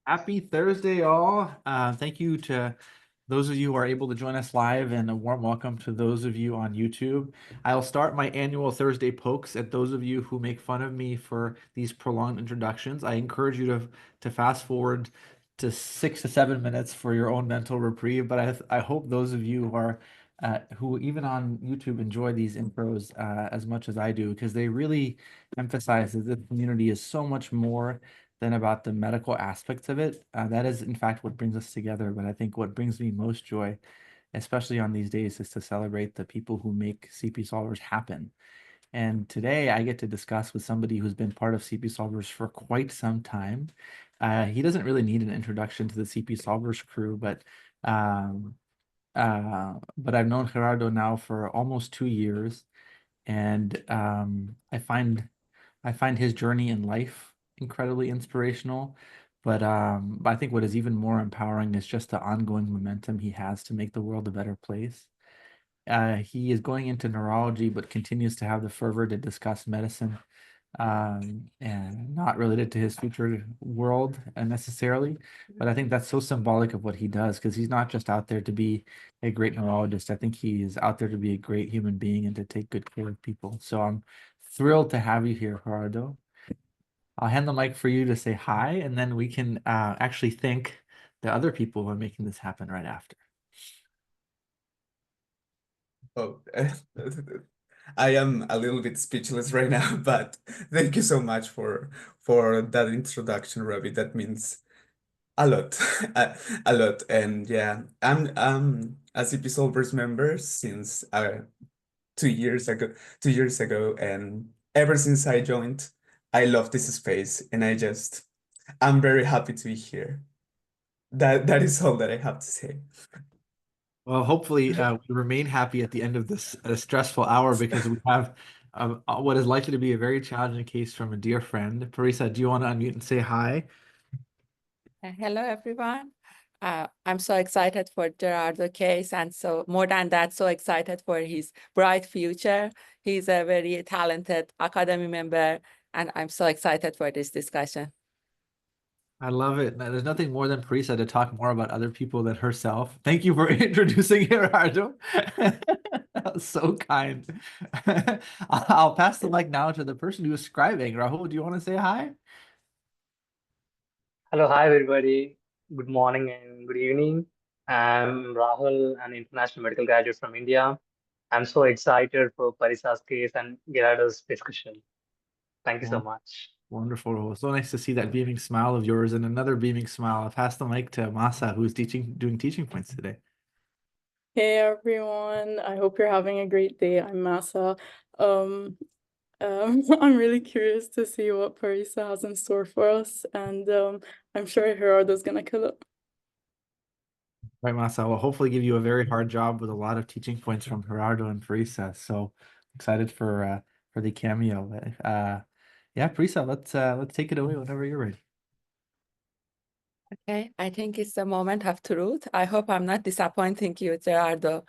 Happy Thursday, all. Thank you to those of you who are able to join us live, and a warm welcome to those of you on YouTube. I'll start my annual Thursday pokes at those of you who make fun of me for these prolonged introductions. I encourage you to fast forward to 6 to 7 minutes for your own mental reprieve. But I hope those of you who even on YouTube enjoy these intros as much as I do, because they really emphasize that this community is so much more than about the medical aspects of it. That is, in fact, what brings us together. But I think what brings me most joy, especially on these days, is to celebrate the people who make CP Solvers happen. And today I get to discuss with somebody who's been part of CP Solvers for quite some time. He doesn't really need an introduction to the CP Solvers crew, but I've known Gerardo now for almost 2 years, and I find his journey in life incredibly inspirational. But I think what is even more empowering is just the ongoing momentum he has to make the world a better place. He is going into neurology, but continues to have the fervor to discuss medicine, and not related to his future world necessarily. But I think that's so symbolic of what he does, because he's not just out there to be a great neurologist. I think he is out there to be a great human being and to take good care of people. So I'm thrilled to have you here, Gerardo. I'll hand the mic for you to say hi, and then we can actually thank the other people who are making this happen right after. Oh, I am a little bit speechless right now, but thank you so much for that introduction, Ravi. That means a lot, a lot. And yeah, I'm a CP Solvers member since 2 years ago, 2 years ago, and ever since I joined, I love this space, and I'm very happy to be here. That is all that I have to say. Well, hopefully we remain happy at the end of this stressful hour, because we have what is likely to be a very challenging case from a dear friend. Parisa, do you want to unmute and say hi? Hello, everyone. I'm so excited for Gerardo case, and so more than that, so excited for his bright future. He's a very talented Academy member, and I'm so excited for this discussion. I love it. There's nothing more than Parisa to talk more about other people than herself. Thank you for introducing Gerardo. That was so kind. I'll pass the mic now to the person who is scribing. Rahul, do you want to say hi? Hello, hi everybody. Good morning and good evening. I'm Rahul, an international medical graduate from India. I'm so excited for Parisa's case and Gerardo's discussion. Thank you so much. Wonderful, Rahul. So nice to see that beaming smile of yours, and another beaming smile. I'll pass the mic to Masa, who's doing teaching points today. Hey everyone, I hope you're having a great day. I'm Masa. I'm really curious to see what Parisa has in store for us, and I'm sure Gerardo's gonna kill it. Right, Masa. Will hopefully give you a very hard job with a lot of teaching points from Gerardo and Parisa. So excited for the cameo. Yeah, Parisa, let's take it away whenever you're ready. Okay, I think it's the moment of truth. I hope I'm not disappointing you, Gerardo.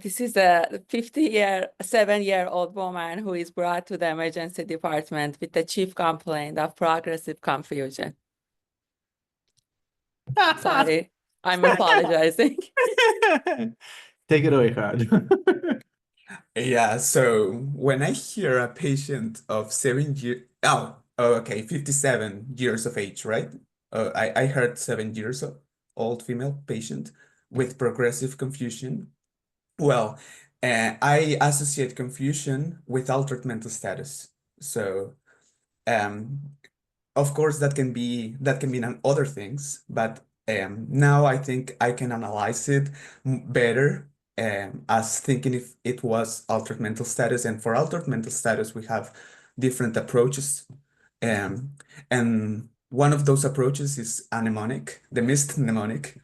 This is a 7-year-old woman who is brought to the emergency department with the chief complaint of progressive confusion. Sorry, I'm apologizing. Take it away, Gerardo. Yeah, so when I hear a patient of 57 years of age, right? I heard 7 years old female patient with progressive confusion. Well, I associate confusion with altered mental status. So, um, of course, that can mean other things, but now I think I can analyze it better as thinking if it was altered mental status. And for altered mental status, we have different approaches. And one of those approaches is the missed mnemonic,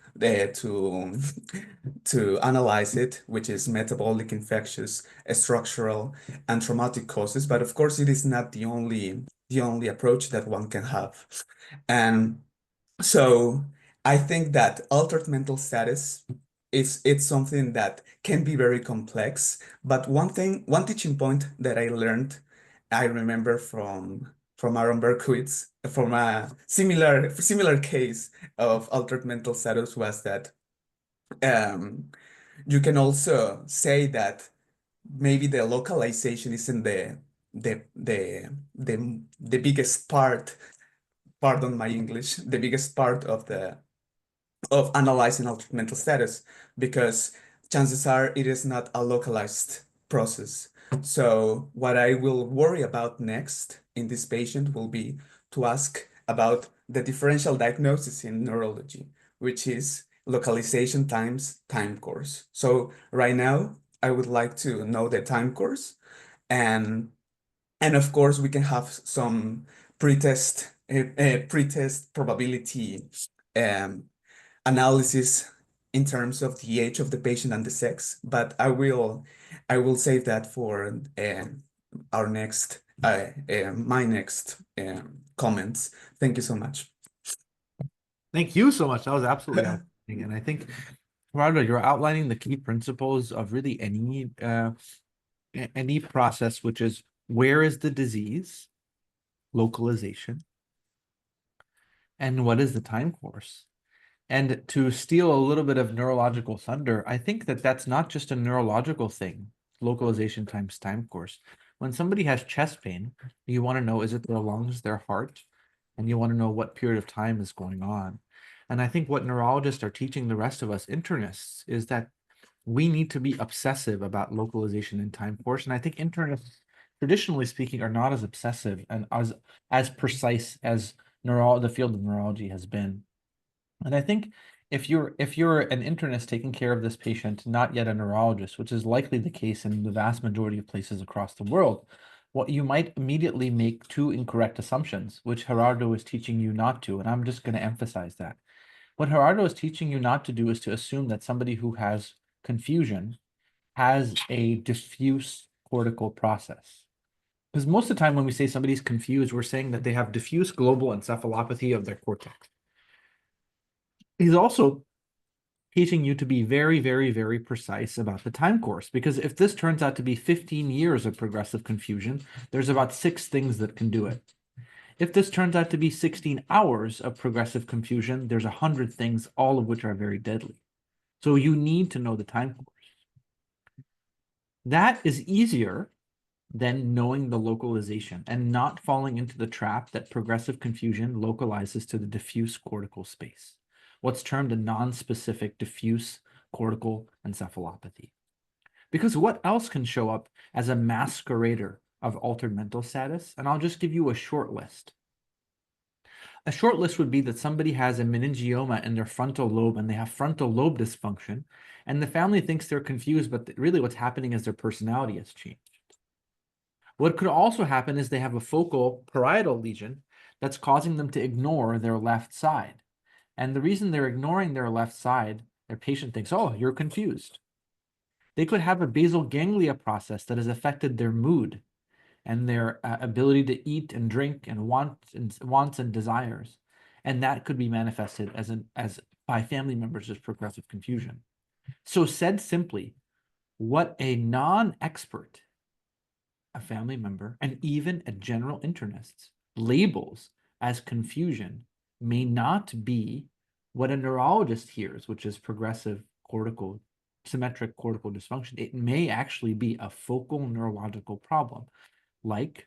to analyze it, which is metabolic, infectious, structural, and traumatic causes. But of course, it is not the only approach that one can have. And so I think that altered mental status it's something that can be very complex. But one teaching point that I learned, I remember from Aaron Berkowitz from a similar case of altered mental status was that you can also say that maybe the localization isn't the biggest part, pardon my English, the biggest part of analyzing altered mental status, because chances are it is not a localized process. So what I will worry about next in this patient will be to ask about the differential diagnosis in neurology, which is localization times time course. So right now, I would like to know the time course, and of course we can have some pretest probability analysis in terms of the age of the patient and the sex, but I will save that for our next my next comments. Thank you so much. Thank you so much. That was absolutely outstanding. And I think, Gerardo, you're outlining the key principles of really any process, which is where is the disease, localization, and what is the time course? And to steal a little bit of neurological thunder, I think that that's not just a neurological thing, localization times time course. When somebody has chest pain, you want to know, is it their lungs, their heart? And you want to know what period of time is going on. And I think what neurologists are teaching the rest of us internists is that we need to be obsessive about localization and time course. And I think internists, traditionally speaking, are not as obsessive and as precise as the field of neurology has been. And I think if you're an internist taking care of this patient, not yet a neurologist, which is likely the case in the vast majority of places across the world, what you might immediately make two incorrect assumptions, which Gerardo is teaching you not to, and I'm just going to emphasize that. What Gerardo is teaching you not to do is to assume that somebody who has confusion has a diffuse cortical process. Because most of the time when we say somebody's confused, we're saying that they have diffuse global encephalopathy of their cortex. He's also teaching you to be very, very, very precise about the time course, because if this turns out to be 15 years of progressive confusion, there's about 6 things that can do it. If this turns out to be 16 hours of progressive confusion, there's 100 things, all of which are very deadly. So you need to know the time course. That is easier than knowing the localization and not falling into the trap that progressive confusion localizes to the diffuse cortical space, what's termed a non-specific diffuse cortical encephalopathy. Because what else can show up as a masquerader of altered mental status? And I'll just give you a short list. A short list would be that somebody has a meningioma in their frontal lobe and they have frontal lobe dysfunction, and the family thinks they're confused, but really what's happening is their personality has changed. What could also happen is they have a focal parietal lesion that's causing them to ignore their left side. And the reason they're ignoring their left side, their patient thinks, oh, you're confused. They could have a basal ganglia process that has affected their mood and their ability to eat and drink and wants and desires. And that could be manifested as by family members as progressive confusion. So said simply, what a non-expert, a family member, and even a general internist labels as confusion may not be what a neurologist hears, which is progressive symmetric cortical dysfunction. It may actually be a focal neurological problem, like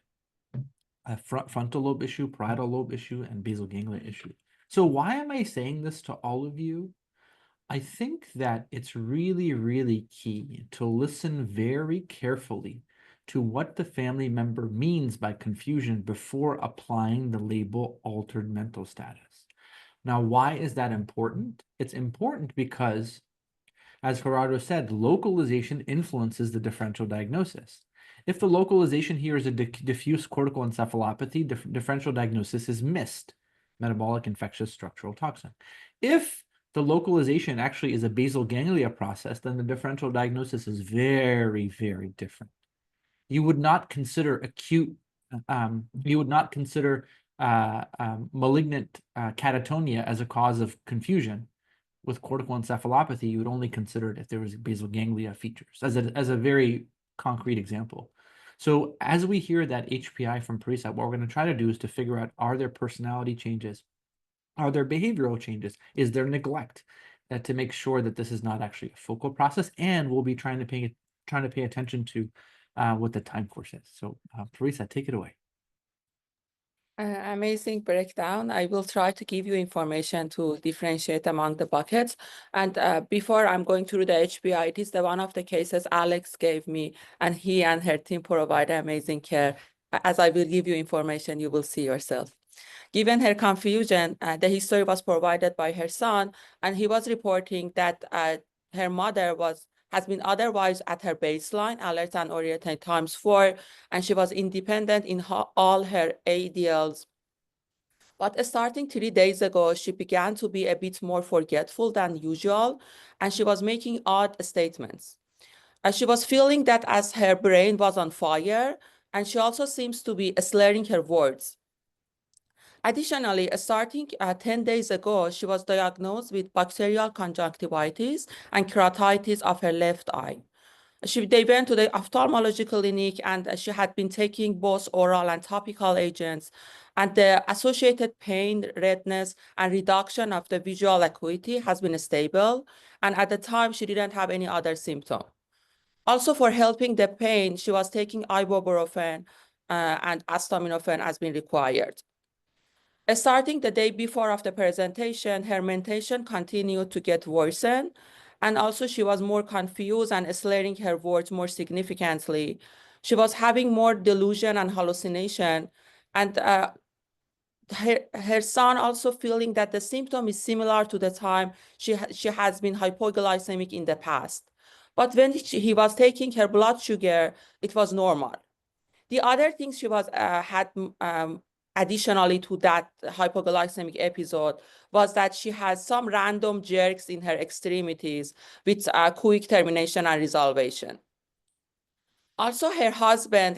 a frontal lobe issue, parietal lobe issue, and basal ganglia issue. So why am I saying this to all of you? I think that it's really, really key to listen very carefully to what the family member means by confusion before applying the label altered mental status. Now, why is that important? It's important because, as Gerardo said, localization influences the differential diagnosis. If the localization here is a diffuse cortical encephalopathy, differential diagnosis is missed, metabolic infectious structural toxin. If the localization actually is a basal ganglia process, then the differential diagnosis is very, very different. You would not consider acute, you would not consider malignant catatonia as a cause of confusion. With cortical encephalopathy, you would only consider it if there was basal ganglia features, as a very concrete example. So as we hear that HPI from Parisa, what we're going to try to do is to figure out, are there personality changes? Are there behavioral changes? Is there neglect? To make sure that this is not actually a focal process, and we'll be trying to pay attention to what the time course is. So Parisa, take it away. Amazing breakdown. I will try to give you information to differentiate among the buckets. And before I'm going through the HBI, it is one of the cases Alex gave me, and he and her team provide amazing care. As I will give you information, you will see yourself. Given her confusion, the history was provided by her son, and he was reporting that her mother has been otherwise at her baseline, alert and oriented ×4, and she was independent in all her ADLs. But starting 3 days ago, she began to be a bit more forgetful than usual, and she was making odd statements. She was feeling that as her brain was on fire, and she also seems to be slurring her words. Additionally, starting 10 days ago, she was diagnosed with bacterial conjunctivitis and keratitis of her left eye. They went to the ophthalmology clinic, and she had been taking both oral and topical agents, and the associated pain, redness, and reduction of the visual acuity has been stable. And at the time, she didn't have any other symptom. Also, for helping the pain, she was taking ibuprofen and acetaminophen as been required. Starting the day before of the presentation, her mentation continued to get worsened, and also she was more confused and slurring her words more significantly. She was having more delusion and hallucination, and her son also feeling that the symptom is similar to the time she has been hypoglycemic in the past. But when he was taking her blood sugar, it was normal. The other thing she was had additionally to that hypoglycemic episode was that she has some random jerks in her extremities with quick termination and resolution. Also, her husband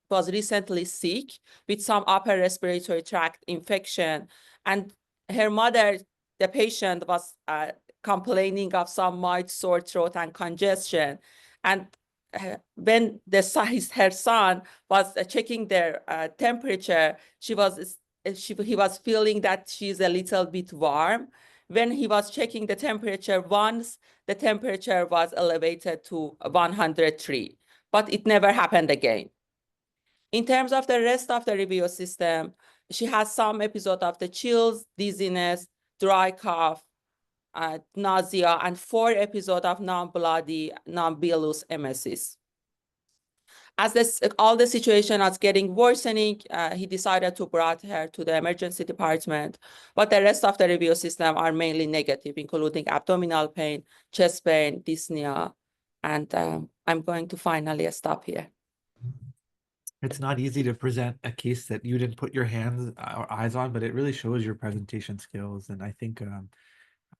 was recently sick with some upper respiratory tract infection, and her mother, the patient, was complaining of some mild sore throat and congestion. And when her son was checking their temperature, he was feeling that she's a little bit warm. When he was checking the temperature once, the temperature was elevated to 103, but it never happened again. In terms of the rest of the review system, she has some episode of the chills, dizziness, dry cough, nausea, and 4 episodes of non-bloody, non-bilous emesis. As all the situation was getting worsening, he decided to bring her to the emergency department. But the rest of the review system are mainly negative, including abdominal pain, chest pain, dyspnea, and I'm going to finally stop here. It's not easy to present a case that you didn't put your hands or eyes on, but it really shows your presentation skills. And I think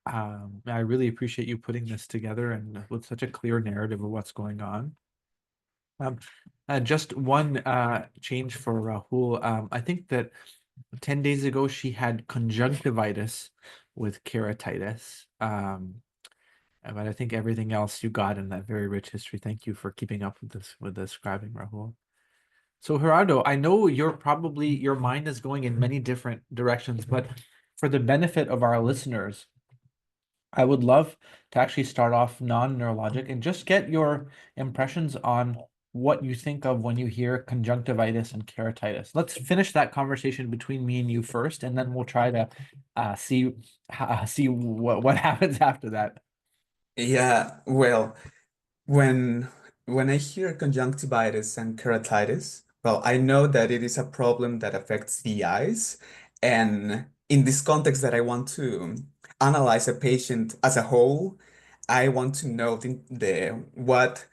I really appreciate you putting this together and with such a clear narrative of what's going on. Just one change for Rahul. I think that 10 days ago she had conjunctivitis with keratitis. But I think everything else you got in that very rich history. Thank you for keeping up with this, with describing, Rahul. So Gerardo, I know your mind is going in many different directions, but for the benefit of our listeners, I would love to actually start off non-neurologic and just get your impressions on what you think of when you hear conjunctivitis and keratitis. Let's finish that conversation between me and you first, and then we'll try to see what happens after that. Yeah, well, when I hear conjunctivitis and keratitis, well, I know that it is a problem that affects the eyes. And in this context that I want to analyze a patient as a whole, I want to know what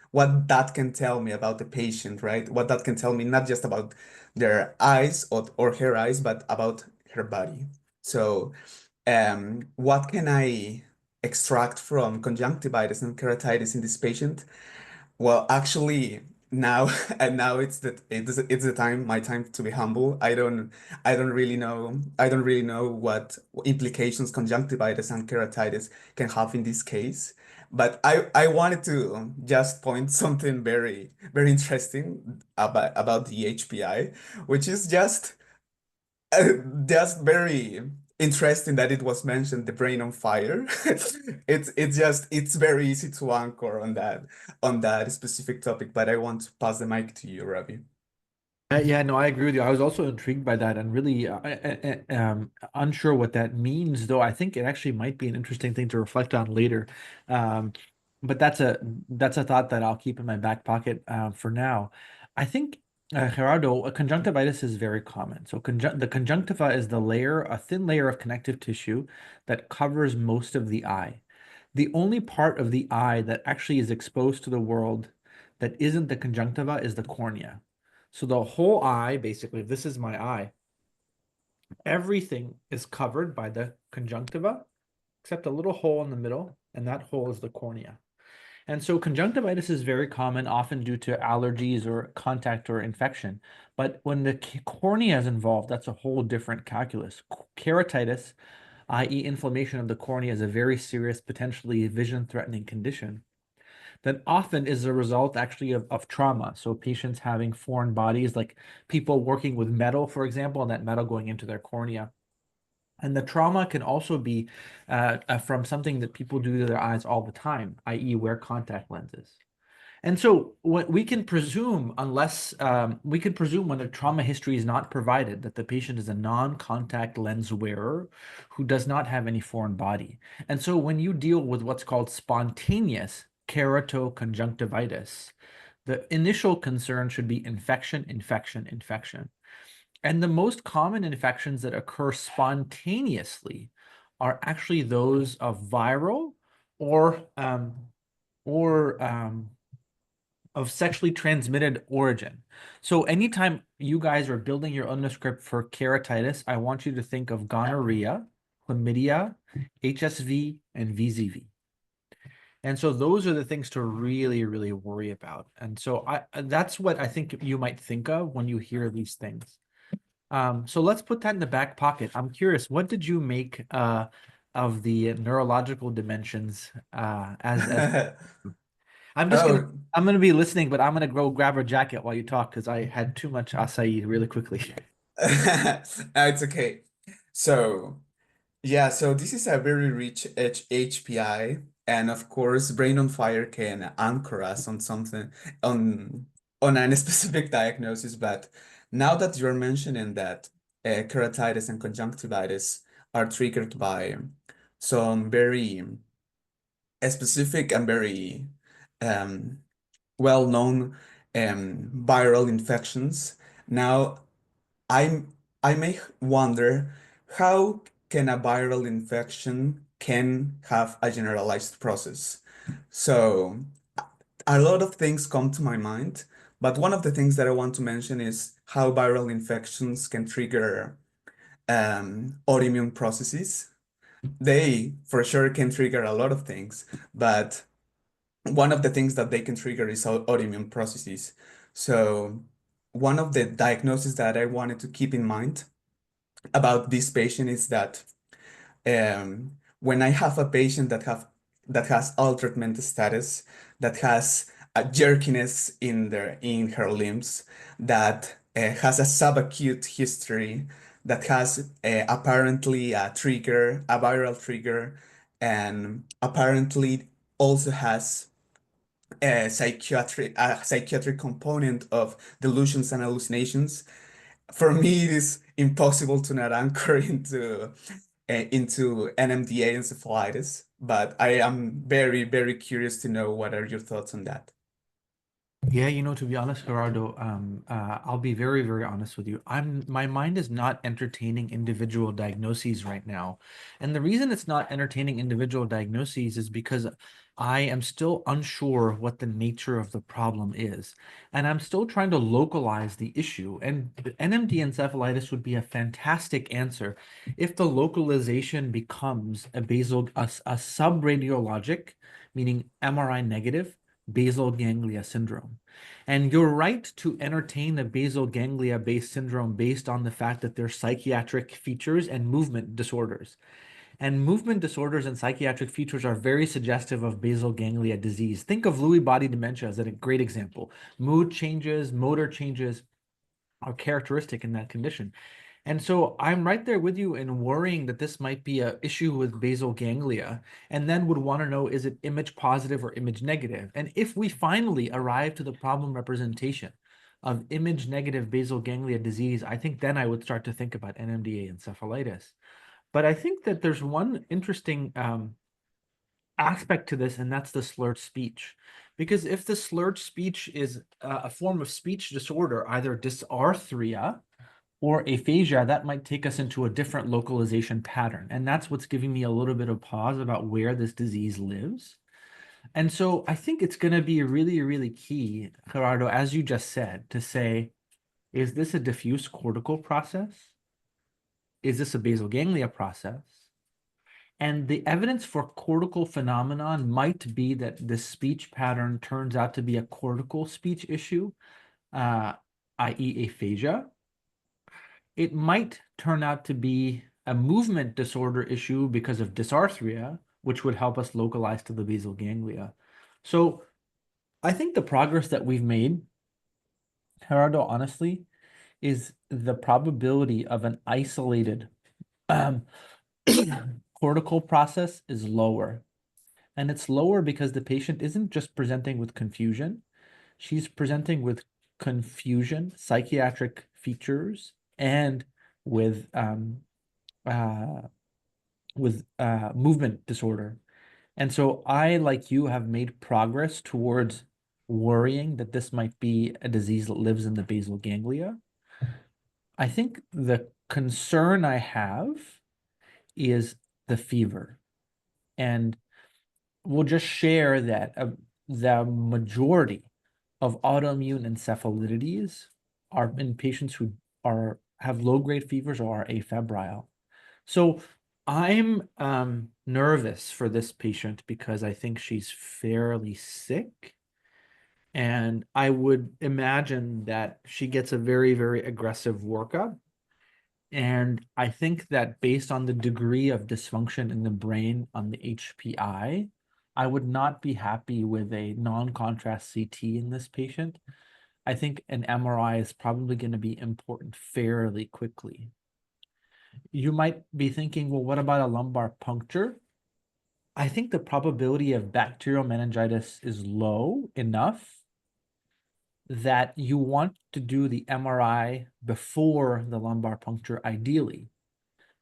that can tell me about the patient, right? What that can tell me not just about their eyes or her eyes, but about her body. So, what can I extract from conjunctivitis and keratitis in this patient? Well, actually, now and now it's the time, my time to be humble. I don't really know what implications conjunctivitis and keratitis can have in this case. But I wanted to just point something very interesting about the HPI, which is just very interesting that it was mentioned, the brain on fire. It's very easy to anchor on that specific topic, but I want to pass the mic to you, Ravi. Yeah, no, I agree with you. I was also intrigued by that and really unsure what that means, though I think it actually might be an interesting thing to reflect on later. Um, but that's a thought that I'll keep in my back pocket for now. I think, Gerardo, a conjunctivitis is very common. So the conjunctiva is a thin layer of connective tissue that covers most of the eye. The only part of the eye that actually is exposed to the world that isn't the conjunctiva is the cornea. So the whole eye, basically, if this is my eye, everything is covered by the conjunctiva, except a little hole in the middle, and that hole is the cornea. And so conjunctivitis is very common, often due to allergies or contact or infection. But when the cornea is involved, that's a whole different calculus. Keratitis, i.e. inflammation of the cornea, is a very serious, potentially vision-threatening condition that often is a result actually of trauma. So patients having foreign bodies, like people working with metal, for example, and that metal going into their cornea. And the trauma can also be from something that people do to their eyes all the time, i.e. wear contact lenses. And so what we can presume, unless we can presume when a trauma history is not provided, that the patient is a non-contact lens wearer who does not have any foreign body. And so when you deal with what's called spontaneous keratoconjunctivitis, the initial concern should be infection, infection, infection. And the most common infections that occur spontaneously are actually those of viral or of sexually transmitted origin. So anytime you guys are building your manuscript for keratitis, I want you to think of gonorrhea, chlamydia, HSV, and VZV. And so those are the things to really, really worry about. And so that's what I think you might think of when you hear these things. So let's put that in the back pocket. I'm curious, what did you make of the neurological dimensions as Oh, I'm gonna be listening, but I'm gonna go grab a jacket while you talk because I had too much acai really quickly. it's okay. So, yeah, so this is a very rich HPI, and of course, brain on fire can anchor us on something on on a specific diagnosis. But now that you're mentioning that keratitis and conjunctivitis are triggered by some very specific and very um, well-known viral infections, now I'm I may wonder how can a viral infection can have a generalized process. So a lot of things come to my mind, but one of the things that I want to mention is how viral infections can trigger autoimmune processes. They for sure can trigger a lot of things, but one of the things that they can trigger is autoimmune processes. So one of the diagnoses that I wanted to keep in mind about this patient is that when I have a patient that has altered mental status, that has a jerkiness in her limbs, that has a subacute history, that has apparently a trigger, a viral trigger, and apparently also has a psychiatric component of delusions and hallucinations. For me, it is impossible to not anchor into NMDA encephalitis, but I am very curious to know what are your thoughts on that. Yeah, to be honest, Gerardo, I'll be very honest with you. My mind is not entertaining individual diagnoses right now. And the reason it's not entertaining individual diagnoses is because I am still unsure what the nature of the problem is. And I'm still trying to localize the issue. And NMD encephalitis would be a fantastic answer if the localization becomes a subradiologic, meaning MRI negative, basal ganglia syndrome. And you're right to entertain a basal ganglia-based syndrome based on the fact that there's psychiatric features and movement disorders. And movement disorders and psychiatric features are very suggestive of basal ganglia disease. Think of Lewy body dementia as a great example. Mood changes, motor changes are characteristic in that condition. And so I'm right there with you in worrying that this might be an issue with basal ganglia, and then would want to know, is it image positive or image negative? And if we finally arrive to the problem representation of image negative basal ganglia disease, I think then I would start to think about NMDA encephalitis. But I think that there's one interesting aspect to this, and that's the slurred speech. Because if the slurred speech is a form of speech disorder, either dysarthria or aphasia, that might take us into a different localization pattern. And that's what's giving me a little bit of pause about where this disease lives. And so I think it's going to be really, really key, Gerardo, as you just said, to say, is this a diffuse cortical process? Is this a basal ganglia process? And the evidence for cortical phenomenon might be that the speech pattern turns out to be a cortical speech issue, i.e. aphasia. It might turn out to be a movement disorder issue because of dysarthria, which would help us localize to the basal ganglia. So I think the progress that we've made, Gerardo, honestly, is the probability of an isolated cortical process is lower. And it's lower because the patient isn't just presenting with confusion. She's presenting with confusion, psychiatric features, and with movement disorder. And so I, like you, have made progress towards worrying that this might be a disease that lives in the basal ganglia. I think the concern I have is the fever. And we'll just share that the majority of autoimmune encephalitides are in patients who have low-grade fevers or are afebrile. So I'm nervous for this patient because I think she's fairly sick. And I would imagine that she gets a very, very aggressive workup. And I think that based on the degree of dysfunction in the brain on the HPI, I would not be happy with a non-contrast CT in this patient. I think an MRI is probably going to be important fairly quickly. You might be thinking, well, what about a lumbar puncture? I think the probability of bacterial meningitis is low enough that you want to do the MRI before the lumbar puncture, ideally.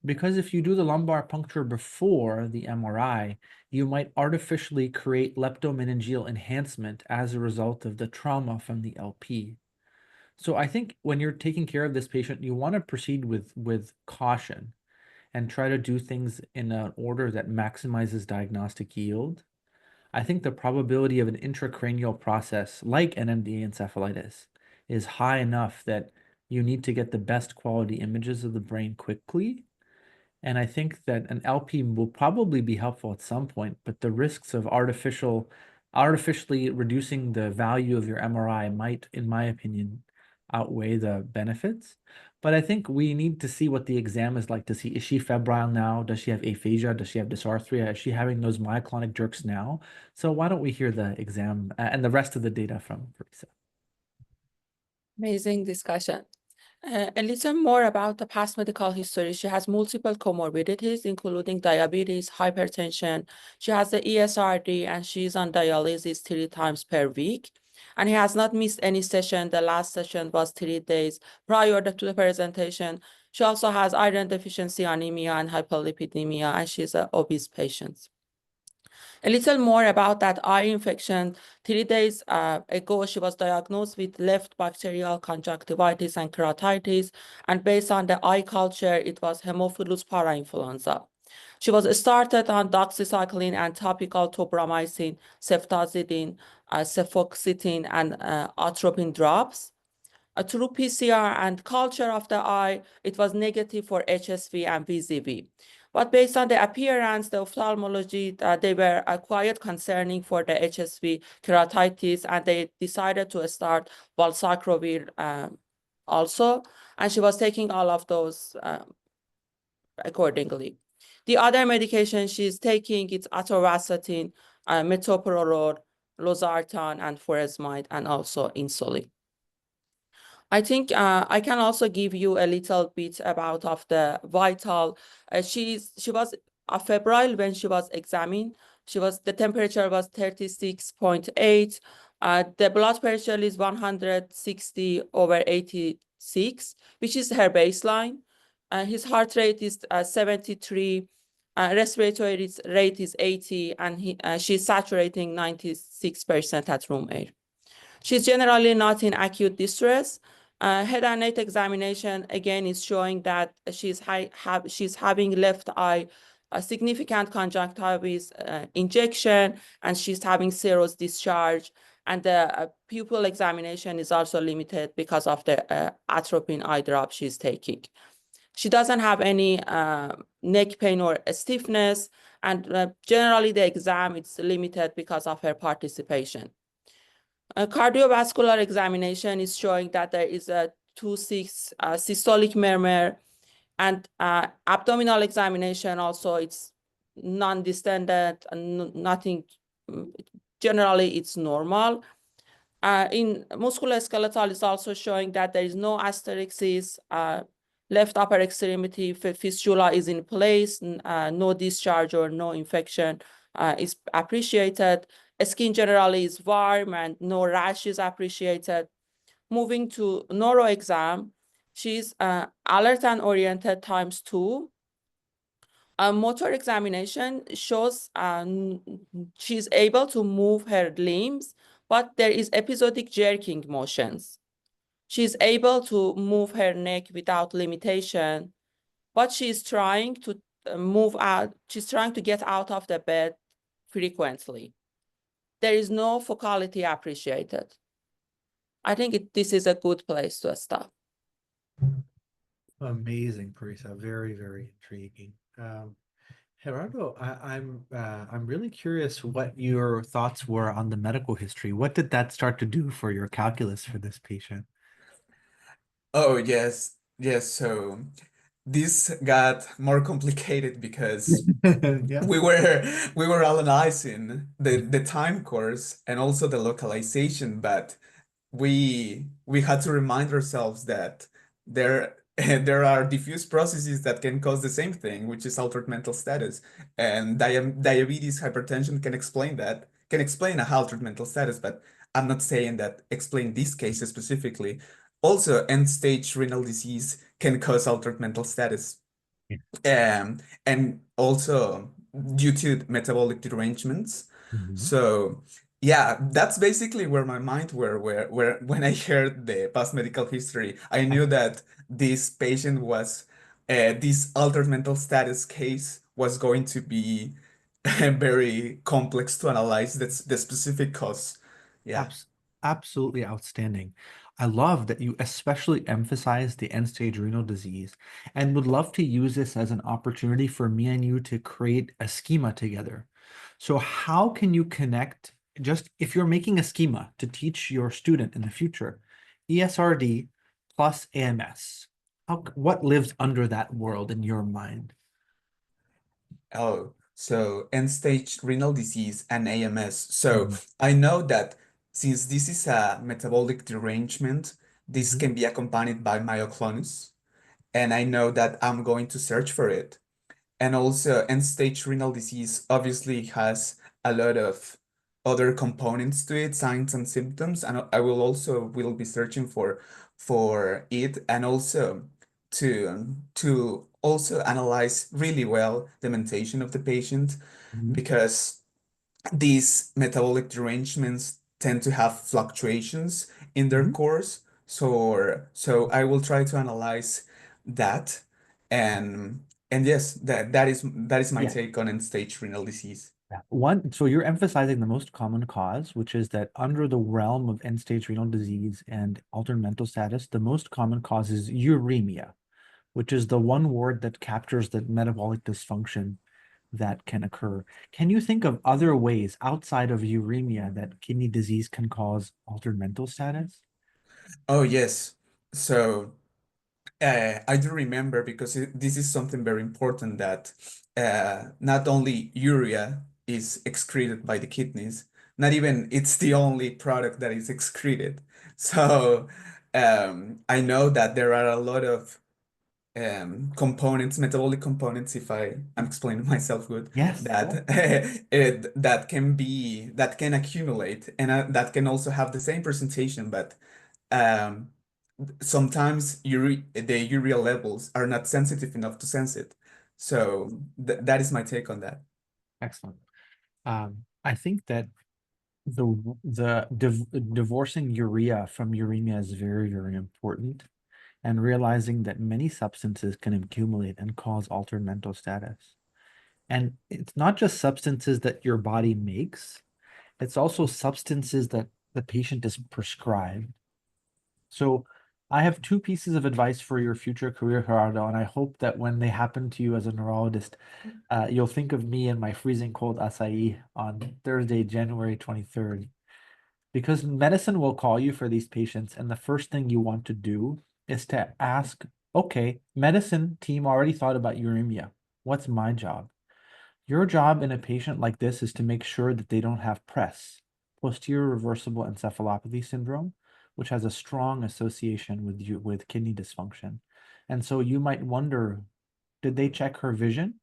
Because if you do the lumbar puncture before the MRI, you might artificially create leptomeningeal enhancement as a result of the trauma from the LP. So I think when you're taking care of this patient, you want to proceed with caution and try to do things in an order that maximizes diagnostic yield. I think the probability of an intracranial process like NMDA encephalitis is high enough that you need to get the best quality images of the brain quickly. And I think that an LP will probably be helpful at some point, but the risks of artificially reducing the value of your MRI might, in my opinion, outweigh the benefits. But I think we need to see what the exam is like to see, is she febrile now? Does she have aphasia? Does she have dysarthria? Is she having those myoclonic jerks now? So why don't we hear the exam and the rest of the data from Parisa? Amazing discussion. A little more about the past medical history. She has multiple comorbidities, including diabetes, hypertension. She has the ESRD, and she's on dialysis 3 times per week. And he has not missed any session. The last session was 3 days prior to the presentation. She also has iron deficiency, anemia, and hypolipidemia, and she's an obese patient. A little more about that eye infection. 3 days ago, she was diagnosed with left bacterial conjunctivitis and keratitis. And based on the eye culture, it was Haemophilus parainfluenza. She was started on doxycycline and topical tobramycin, ceftazidime, cefoxitin, and atropine drops. Through PCR and culture of the eye, it was negative for HSV and VZV. But based on the appearance, the ophthalmology, they were quite concerning for the HSV keratitis, and they decided to start valsarcovir also. And she was taking all of those accordingly. The other medication she's taking is atorvastatin, metoprolol, losartan, and furosemide, and also insulin. I think I can also give you a little bit about of the vital. She was febrile when she was examined. The temperature was 36.8. The blood pressure is 160/86, which is her baseline. His heart rate is 73. Respiratory rate is 80, and she's saturating 96% at room air. She's generally not in acute distress. Head and neck examination again is showing that she's having left eye a significant conjunctivis injection, and she's having serous discharge. And the pupil examination is also limited because of the atropine eye drop she's taking. She doesn't have any neck pain or stiffness, and generally the exam is limited because of her participation. A cardiovascular examination is showing that there is a 2/6 systolic murmur, and abdominal examination also, it's non-distended, nothing, generally it's normal. In musculoskeletal, it's also showing that there is no asterixis, left upper extremity fistula is in place, no discharge or no infection is appreciated. Skin generally is warm and no rash is appreciated. Moving to neuro exam, she's alert and oriented ×2. A motor examination shows she's able to move her limbs, but there is episodic jerking motions. She's able to move her neck without limitation, but she's trying to move out. She's trying to get out of the bed frequently. There is no focality appreciated. I think this is a good place to stop. Amazing, Parisa. Very, very intriguing. Gerardo, I'm really curious what your thoughts were on the medical history. What did that start to do for your calculus for this patient? Oh, yes. Yes. So this got more complicated because Yeah. we were analyzing the time course and also the localization, but we had to remind ourselves that there are diffuse processes that can cause the same thing, which is altered mental status, and diabetes, hypertension can explain that, can explain a altered mental status, but I'm not saying that explain these cases specifically. Also, end-stage renal disease can cause altered mental status. And also due to metabolic derangements. So yeah, that's basically where my mind where when I heard the past medical history, I knew that this patient was this altered mental status case was going to be very complex to analyze. That's the specific cause. Yeah. Absolutely outstanding. I love that you especially emphasize the end-stage renal disease, and would love to use this as an opportunity for me and you to create a schema together. So how can you connect, just if you're making a schema to teach your student in the future, ESRD plus AMS, what lives under that world in your mind? Oh, so end-stage renal disease and AMS. So I know that since this is a metabolic derangement, this can be accompanied by myoclonus, and I know that I'm going to search for it. And also end-stage renal disease obviously has a lot of other components to it, signs and symptoms, and I will be searching for it, and also to also analyze really well the mentation of the patient, because these metabolic derangements tend to have fluctuations in their course. So I will try to analyze that, and yes, that is my take on end-stage renal disease. So you're emphasizing the most common cause, which is that under the realm of end-stage renal disease and altered mental status, the most common cause is uremia, which is the one word that captures the metabolic dysfunction that can occur. Can you think of other ways outside of uremia that kidney disease can cause altered mental status? Oh, yes. So I do remember because this is something very important that not only urea is excreted by the kidneys, not even it's the only product that is excreted. So I know that there are a lot of components, metabolic components, if I'm explaining myself good, Yes. that that can accumulate and that can also have the same presentation, but um, sometimes the urea levels are not sensitive enough to sense it. So that is my take on that. Excellent. I think that divorcing urea from uremia is very, very important, and realizing that many substances can accumulate and cause altered mental status. And it's not just substances that your body makes, it's also substances that the patient is prescribed. So I have two pieces of advice for your future career, Gerardo, and I hope that when they happen to you as a neurologist, you'll think of me and my freezing cold acai on Thursday, January 23rd. Because medicine will call you for these patients, and the first thing you want to do is to ask, okay, medicine team already thought about uremia. What's my job? Your job in a patient like this is to make sure that they don't have PRES, posterior reversible encephalopathy syndrome, which has a strong association with kidney dysfunction. And so you might wonder, did they check her vision?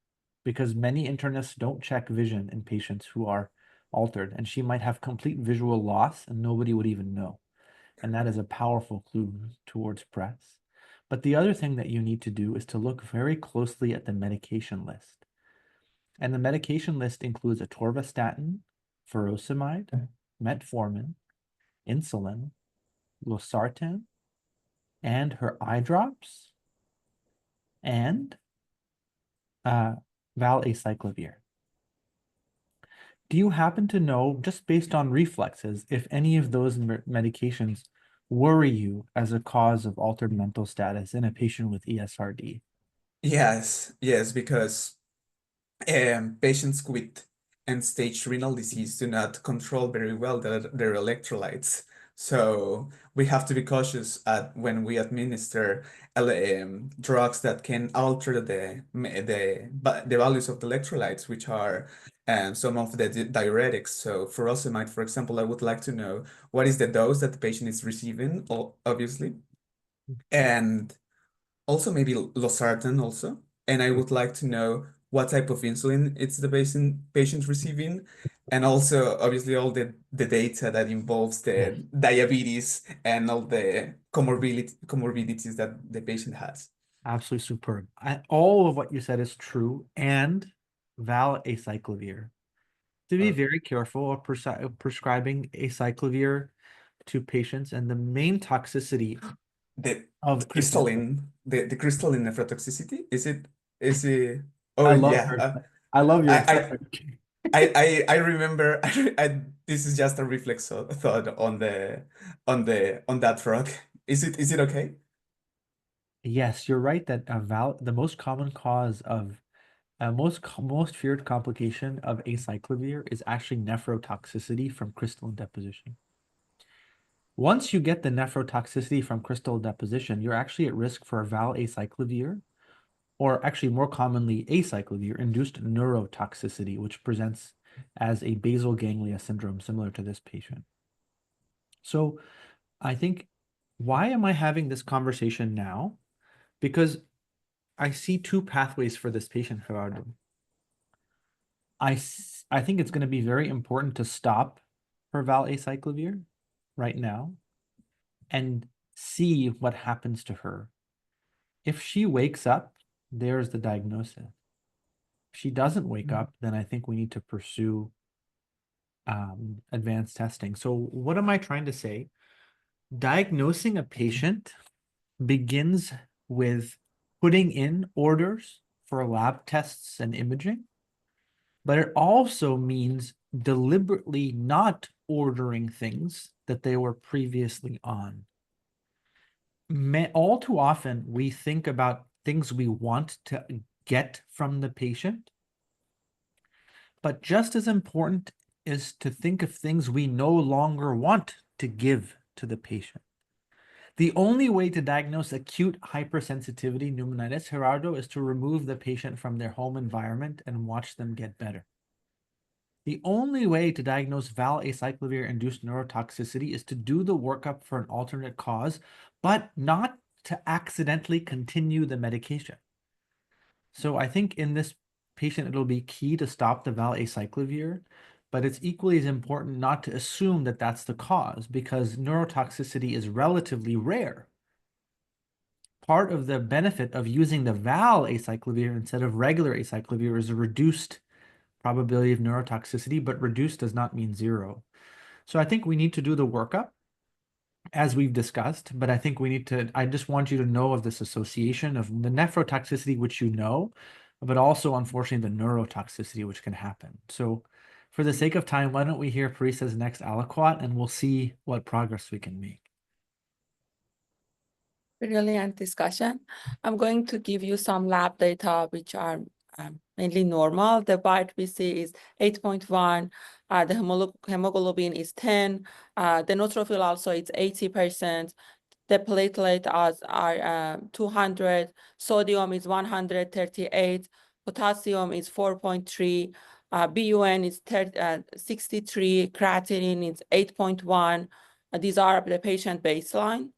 Because many internists don't check vision in patients who are altered, and she might have complete visual loss and nobody would even know. And that is a powerful clue towards PRES. But the other thing that you need to do is to look very closely at the medication list. And the medication list includes atorvastatin, furosemide, metformin, insulin, losartan, and her eye drops, and valacyclovir. Do you happen to know, just based on reflexes, if any of those medications worry you as a cause of altered mental status in a patient with ESRD? Yes, because patients with end-stage renal disease do not control very well their electrolytes. So we have to be cautious when we administer drugs that can alter the values of the electrolytes, which are some of the diuretics. So furosemide, for example, I would like to know what is the dose that the patient is receiving, obviously, and also maybe losartan also. And I would like to know what type of insulin it's the patient receiving, and also obviously all the data that involves the diabetes and all the comorbidities that the patient has. Absolutely superb. All of what you said is true, and valacyclovir. To be very careful of prescribing acyclovir to patients, and the main toxicity The of the crystalline nephrotoxicity, is it oh I love yeah, your I love your I, excitement. I remember this is just a reflex thought on on that frog. Is it okay? Yes, you're right that the most common cause of most feared complication of acyclovir is actually nephrotoxicity from crystalline deposition. Once you get the nephrotoxicity from crystal deposition, you're actually at risk for valacyclovir, or actually more commonly acyclovir induced neurotoxicity, which presents as a basal ganglia syndrome similar to this patient. So I think, why am I having this conversation now? Because I see two pathways for this patient, Gerardo. I think it's going to be very important to stop her valacyclovir right now and see what happens to her. If she wakes up, there's the diagnosis. If she doesn't wake up, then I think we need to pursue advanced testing. So what am I trying to say? Diagnosing a patient begins with putting in orders for lab tests and imaging, but it also means deliberately not ordering things that they were previously on. All too often, we think about things we want to get from the patient. But just as important is to think of things we no longer want to give to the patient. The only way to diagnose acute hypersensitivity pneumonitis, Gerardo, is to remove the patient from their home environment and watch them get better. The only way to diagnose valacyclovir-induced neurotoxicity is to do the workup for an alternate cause, but not to accidentally continue the medication. So I think in this patient, it'll be key to stop the valacyclovir, but it's equally as important not to assume that that's the cause, because neurotoxicity is relatively rare. Part of the benefit of using the valacyclovir instead of regular acyclovir is a reduced probability of neurotoxicity, but reduced does not mean zero. So I think we need to do the workup, as we've discussed, but I think we need to, I just want you to know of this association of the nephrotoxicity, which you know, but also, unfortunately, the neurotoxicity, which can happen. So for the sake of time, why don't we hear Parisa's next aliquot, and we'll see what progress we can make. Brilliant discussion. I'm going to give you some lab data, which are mainly normal. The white we see is 8.1. The hemoglobin is 10. The neutrophil also is 80%. The platelet are 200. Sodium is 138. Potassium is 4.3. BUN is 63. Creatinine is 8.1. These are the patient baseline.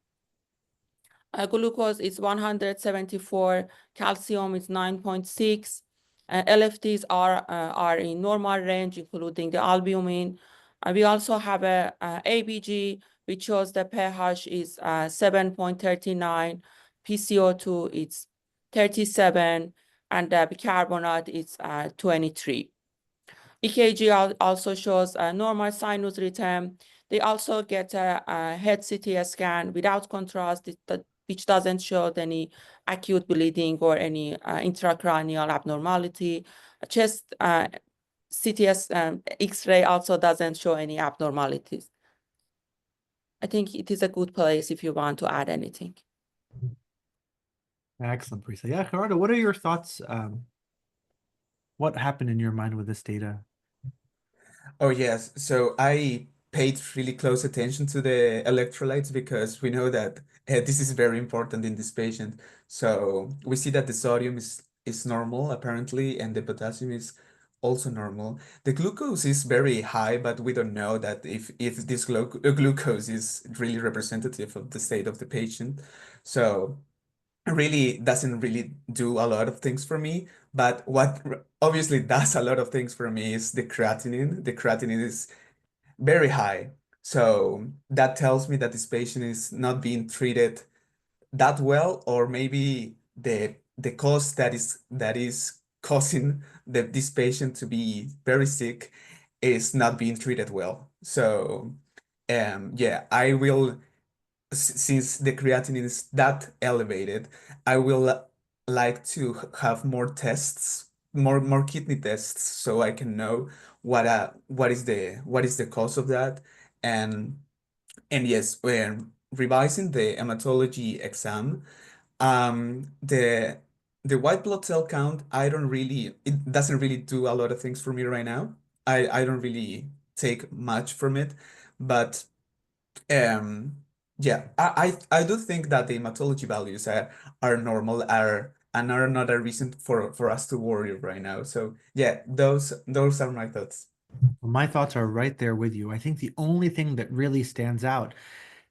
Glucose is 174, calcium is 9.6, LFTs are in normal range, including the albumin. We also have a ABG, which shows the pH is 7.39, PCO2 is 37, and the bicarbonate is 23. EKG also shows a normal sinus rhythm. They also get a head CT scan without contrast, which doesn't show any acute bleeding or any intracranial abnormality. Chest CT X-ray also doesn't show any abnormalities. I think it is a good place if you want to add anything. Excellent, Parisa. Yeah, Gerardo, what are your thoughts? What happened in your mind with this data? Oh, yes. So I paid really close attention to the electrolytes because we know that this is very important in this patient. So we see that the sodium is normal apparently, and the potassium is also normal. The glucose is very high, but we don't know that if this glucose is really representative of the state of the patient. So really doesn't really do a lot of things for me, but what obviously does a lot of things for me is the creatinine. The creatinine is very high. So that tells me that this patient is not being treated that well, or maybe the cause that is causing this patient to be very sick is not being treated well. So yeah, I will, since the creatinine is that elevated, I will like to have more tests, more kidney tests, so I can know what is the cause of that. And yes, when revising the hematology exam, the white blood cell count, it doesn't really do a lot of things for me right now. I don't really take much from it, but yeah, I do think that the hematology values are normal, and are not a reason for us to worry right now. So yeah, those are my thoughts. My thoughts are right there with you. I think the only thing that really stands out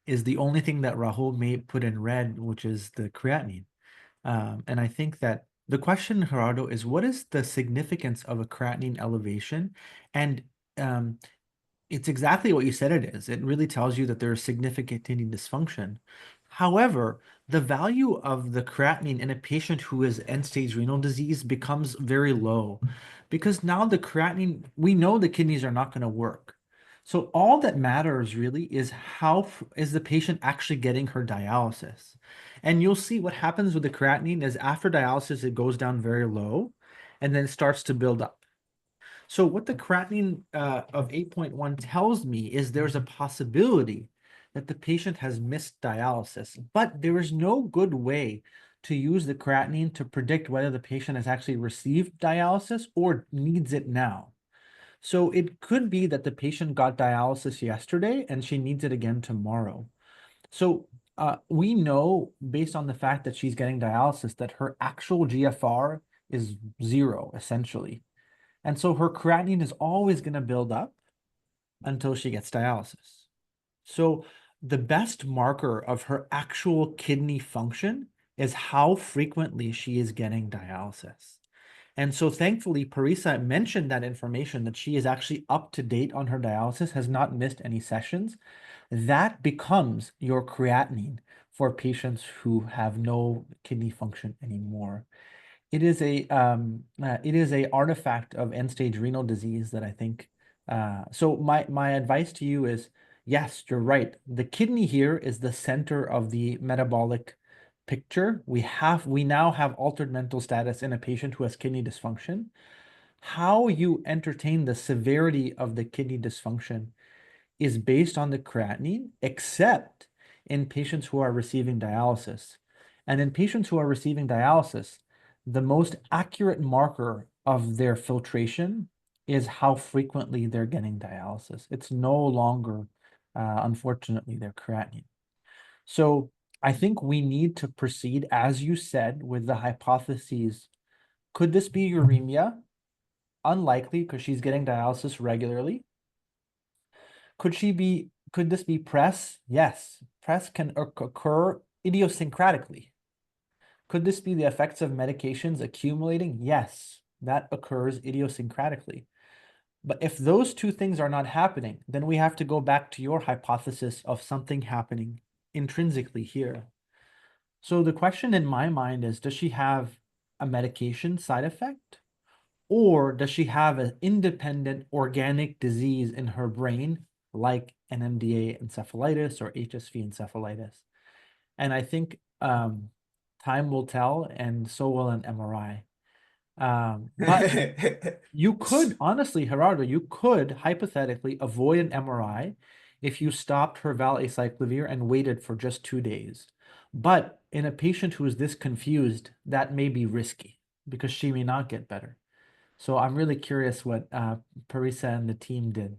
is the only thing that Rahul may put in red, which is the creatinine. And I think that the question, Gerardo, is what is the significance of a creatinine elevation? And it's exactly what you said it is. It really tells you that there is significant kidney dysfunction. However, the value of the creatinine in a patient who has end-stage renal disease becomes very low, because now the creatinine, we know the kidneys are not going to work. So all that matters really is how is the patient actually getting her dialysis. And you'll see what happens with the creatinine is after dialysis, it goes down very low and then it starts to build up. So what the creatinine of 8.1 tells me is there's a possibility that the patient has missed dialysis, but there is no good way to use the creatinine to predict whether the patient has actually received dialysis or needs it now. So it could be that the patient got dialysis yesterday and she needs it again tomorrow. So we know, based on the fact that she's getting dialysis, that her actual GFR is 0, essentially. And so her creatinine is always going to build up until she gets dialysis. So the best marker of her actual kidney function is how frequently she is getting dialysis. And so thankfully, Parisa mentioned that information, that she is actually up to date on her dialysis, has not missed any sessions. That becomes your creatinine for patients who have no kidney function anymore. It is a artifact of end-stage renal disease that I think. So my advice to you is, yes, you're right. The kidney here is the center of the metabolic picture. We now have altered mental status in a patient who has kidney dysfunction. How you entertain the severity of the kidney dysfunction is based on the creatinine, except in patients who are receiving dialysis. And in patients who are receiving dialysis, the most accurate marker of their filtration is how frequently they're getting dialysis. It's no longer, unfortunately, their creatinine. So I think we need to proceed, as you said, with the hypotheses. Could this be uremia? Unlikely, because she's getting dialysis regularly. Could this be PRES? Yes, PRES can occur idiosyncratically. Could this be the effects of medications accumulating? Yes, that occurs idiosyncratically. But if those two things are not happening, then we have to go back to your hypothesis of something happening intrinsically here. So the question in my mind is, does she have a medication side effect? Or does she have an independent organic disease in her brain, like NMDA encephalitis or HSV encephalitis? And I think time will tell, and so will an MRI. But you could, honestly, Gerardo, you could hypothetically avoid an MRI if you stopped her valacyclovir and waited for just 2 days. But in a patient who is this confused, that may be risky because she may not get better. So I'm really curious what Parisa and the team did.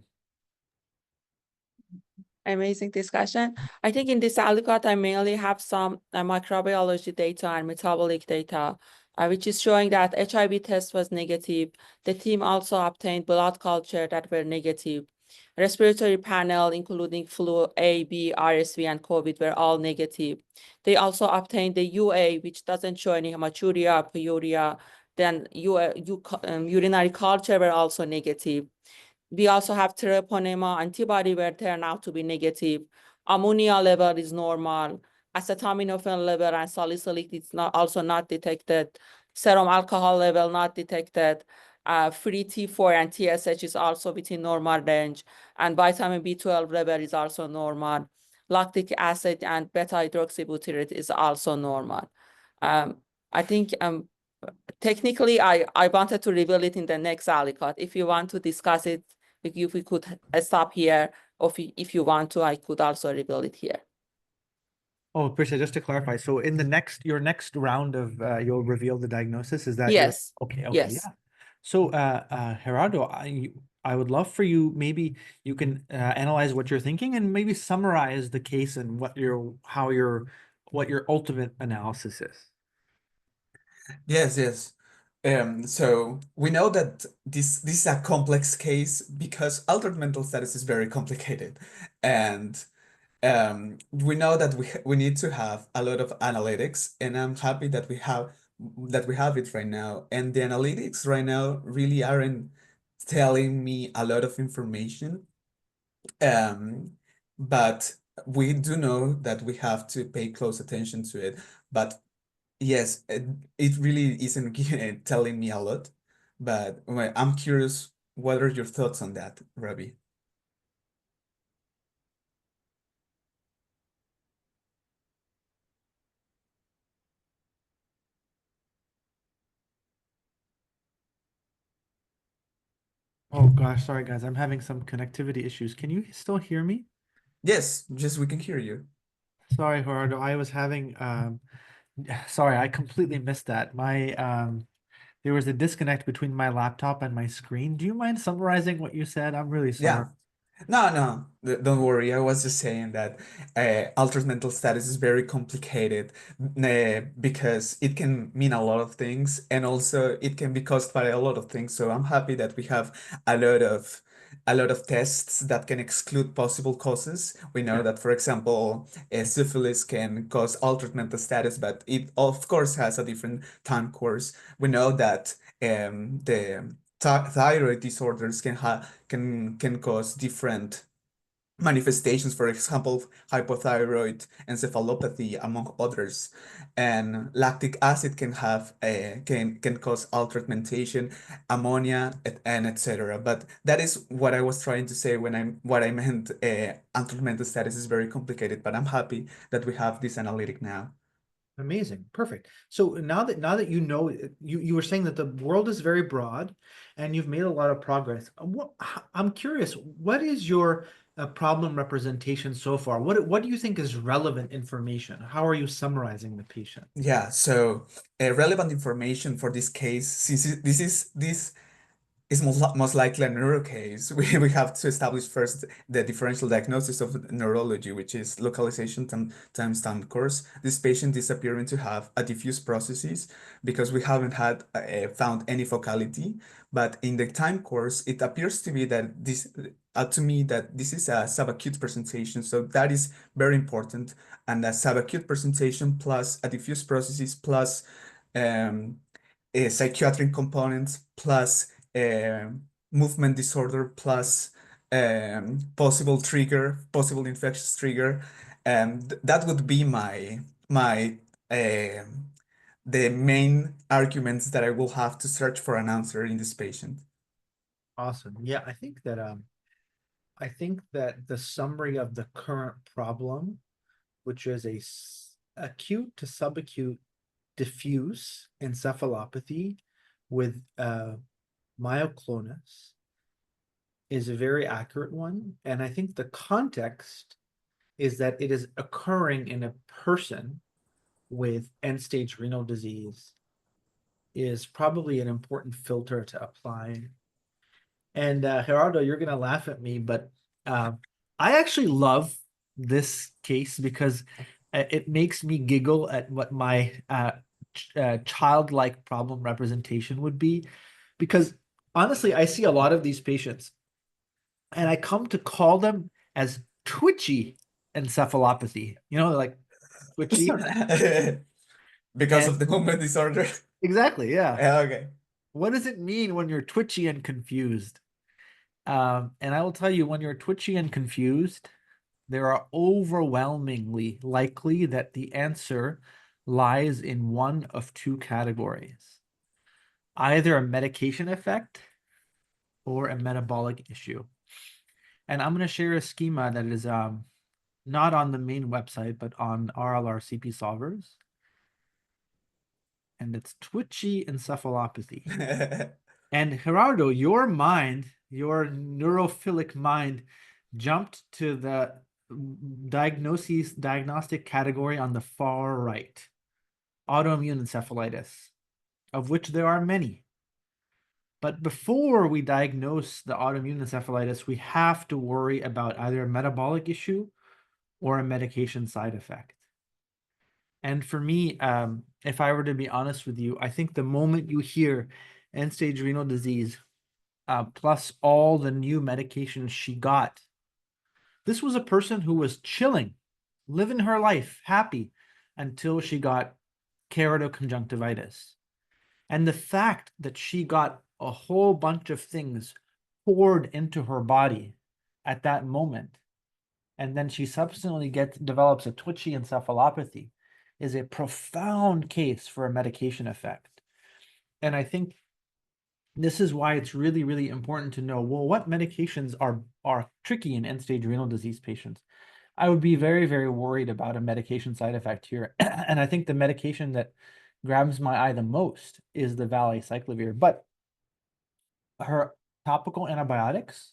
Amazing discussion. I think in this alicot, I mainly have some microbiology data and metabolic data, which is showing that HIV test was negative. The team also obtained blood culture that were negative. Respiratory panel, including flu A, B, RSV, and COVID, were all negative. They also obtained the UA, which doesn't show any hematuria, pyuria. Then urinary culture were also negative. We also have treponema antibody were turned out to be negative. Ammonia level is normal. Acetaminophen level and salicylic is also not detected. Serum alcohol level not detected. Free T4 and TSH is also within normal range. And vitamin B12 level is also normal. Lactic acid and beta hydroxybutyrate is also normal. I think technically I wanted to reveal it in the next alicot. If you want to discuss it, if we could stop here, or if you want to, I could also reveal it here. Oh, Prisha, just to clarify, so in your next round of you'll reveal the diagnosis, is that Yes. Okay, Yes. yeah. So Gerardo, I would love for you, maybe you can analyze what you're thinking and maybe summarize the case and what your ultimate analysis is. Yes. So we know that this is a complex case because altered mental status is very complicated, and we know that we need to have a lot of analytics, and I'm happy that we have it right now. And the analytics right now really aren't telling me a lot of information, but we do know that we have to pay close attention to it. But yes, it really isn't telling me a lot, but I'm curious, what are your thoughts on that, Rabih? Oh gosh, sorry guys, I'm having some connectivity issues. Can you still hear me? Yes, just we can hear you. Sorry, Gerardo, I was having Sorry, I completely missed that. There was a disconnect between my laptop and my screen. Do you mind summarizing what you said? I'm really sorry. Yeah. No, don't worry. I was just saying that altered mental status is very complicated because it can mean a lot of things, and also it can be caused by a lot of things. So I'm happy that we have a lot of tests that can exclude possible causes. We know Yeah. that, for example, syphilis can cause altered mental status, but it of course has a different time course. We know that the thyroid disorders can cause different manifestations, for example, hypothyroid encephalopathy, among others. And lactic acid can have can cause altered mentation, ammonia, and etc. But that is what I was trying to say when what I meant. Altered mental status is very complicated, but I'm happy that we have this analytic now. Amazing. Perfect. So now that you know, you were saying that the world is very broad and you've made a lot of progress. I'm curious, what is your problem representation so far? What do you think is relevant information? How are you summarizing the patient? Yeah, so relevant information for this case, since this is most likely a neuro case. We have to establish first the differential diagnosis of neurology, which is localization times time course. This patient is appearing to have a diffuse processes because we haven't had found any focality. But in the time course, it appears to be that to me that this is a subacute presentation. So that is very important. And a subacute presentation plus a diffuse processes plus a psychiatric components plus movement disorder plus possible infectious trigger. That would be my the main arguments that I will have to search for an answer in this patient. Awesome. Yeah, I think that the summary of the current problem, which is acute to subacute diffuse encephalopathy with myoclonus, is a very accurate one. And I think the context is that it is occurring in a person with end-stage renal disease is probably an important filter to apply. And Gerardo, you're gonna laugh at me, but I actually love this case because it makes me giggle at what my childlike problem representation would be. Because honestly, I see a lot of these patients, and I come to call them as twitchy encephalopathy. You know, like twitchy. Because And of the movement disorder. exactly, yeah. Okay. What does it mean when you're twitchy and confused? And I will tell you, when you're twitchy and confused, there are overwhelmingly likely that the answer lies in one of two categories, either a medication effect or a metabolic issue. And I'm going to share a schema that is not on the main website, but on RLR CP solvers. And it's twitchy encephalopathy. And Gerardo, your mind, your neurophilic mind jumped to the diagnostic category on the far right, autoimmune encephalitis, of which there are many. But before we diagnose the autoimmune encephalitis, we have to worry about either a metabolic issue or a medication side effect. And for me, if I were to be honest with you, I think the moment you hear end-stage renal disease, plus all the new medications she got, this was a person who was chilling, living her life, happy, until she got keratoconjunctivitis. And the fact that she got a whole bunch of things poured into her body at that moment, and then she subsequently develops a twitchy encephalopathy, is a profound case for a medication effect. And I think this is why it's really, really important to know, well, what medications are tricky in end-stage renal disease patients. I would be very, very worried about a medication side effect here. And I think the medication that grabs my eye the most is the valacyclovir. But her topical antibiotics,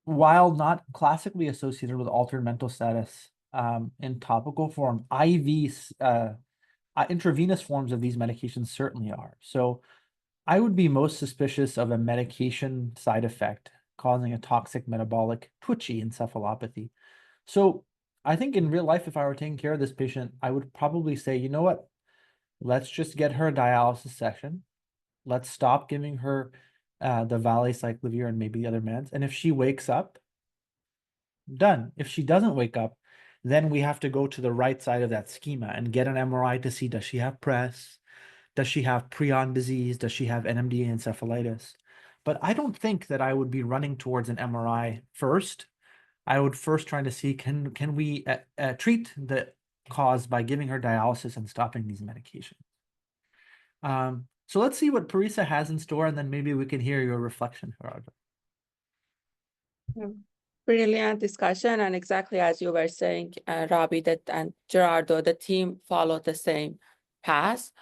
while not classically associated with altered mental status in topical form, IV Intravenous forms of these medications certainly are. So I would be most suspicious of a medication side effect causing a toxic metabolic twitchy encephalopathy. So I think in real life, if I were taking care of this patient, I would probably say, you know what? Let's just get her a dialysis session. Let's stop giving her the valacyclovir and maybe the other meds. And if she wakes up, done. If she doesn't wake up, then we have to go to the right side of that schema and get an MRI to see, does she have PRES? Does she have prion disease? Does she have NMDA encephalitis? But I don't think that I would be running towards an MRI first. I would first try to see, can we treat the cause by giving her dialysis and stopping these medications? So let's see what Parisa has in store, and then maybe we can hear your reflection, Gerardo. Brilliant discussion, and exactly as you were saying, Rabih and Gerardo, the team followed the same path.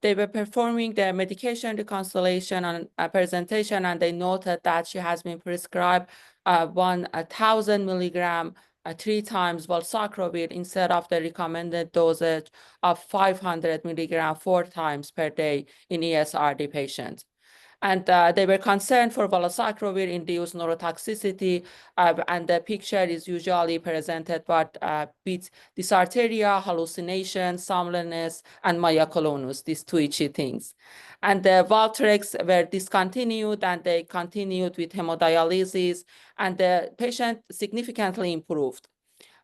They were performing the medication reconciliation on a presentation, and they noted that she has been prescribed 1,000 milligram 3 times valsarcovir instead of the recommended dosage of 500 milligram 4 times per day in ESRD patients. And they were concerned for valacyclovir-induced neurotoxicity, and the picture is usually presented with dysarthria, hallucination, somnolence, and myoclonus, these twitchy things. And the Valtrex were discontinued, and they continued with hemodialysis, and the patient significantly improved.